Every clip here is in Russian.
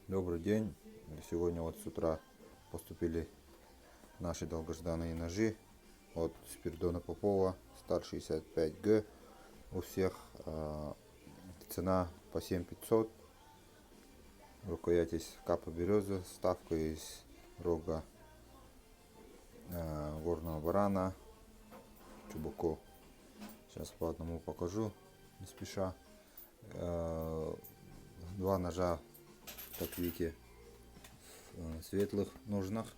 Добрый день. Сегодня вот с утра поступили наши долгожданные ножи от Спиридона Попова Star 65G. У всех цена по 7500. Рукоять из капа береза, вставка из рога горного барана, чубуков. Сейчас по одному покажу, не спеша. Два ножа, как видите, в светлых ножнах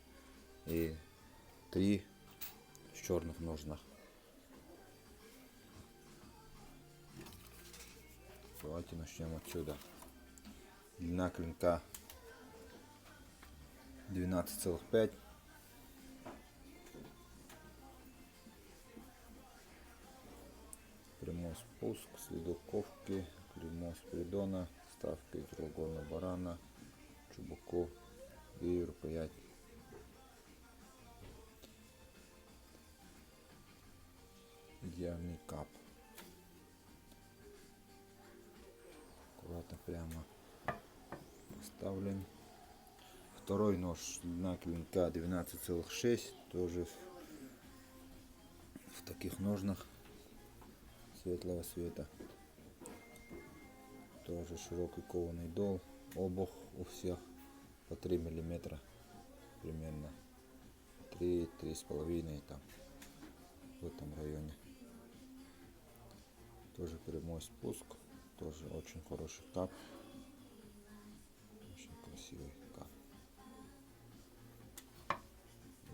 и 3 в черных ножнах. Давайте начнем отсюда. Длина клинка 12,5. Прямой спуск, следок ковки, клеймо Спиридона, вставка из рога горного барана, чубуков и рукоять. Идеальный кап. Аккуратно прямо поставлен. Второй нож, длина клинка 12,6, тоже в таких ножнах светлого цвета. Тоже широкий кованый дол. Обух у всех по 3 миллиметра примерно, 3-3,5 там в этом районе. Тоже прямой спуск, тоже очень хороший кап, очень красивый кап.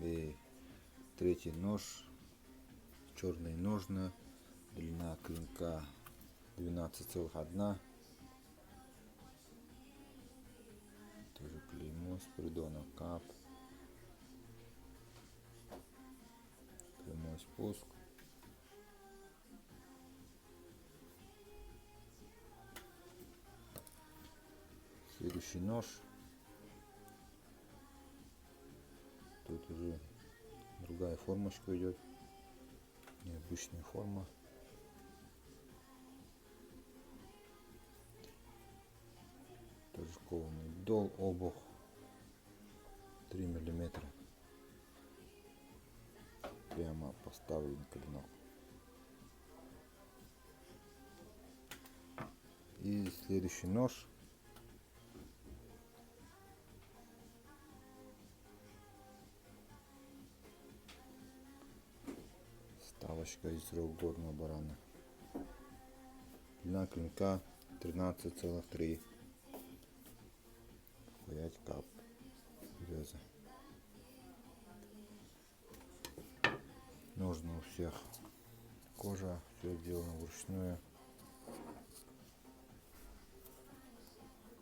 И третий нож, черные ножны, длина клинка 12,1, тоже клеймо Спиридона, кап, прямой спуск. Следующий нож, тут уже другая формочка идет, необычная форма. Тоже кованый дол, обух 3 миллиметра. Прямо поставлен клинок. И следующий нож. Вставочка из рога горного барана. Длина клинка 13,3. Рукоять кап береза. Ножны у всех кожа, все сделано вручную.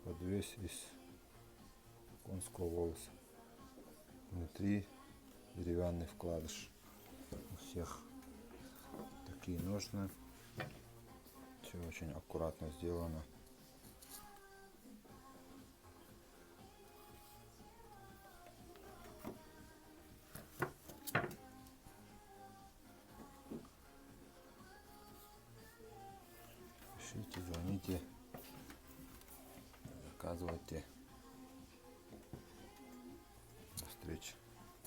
Подвес из конского волоса. Внутри деревянный вкладыш. У всех такие ножны. Все очень аккуратно сделано. Пишите, звоните, заказывайте.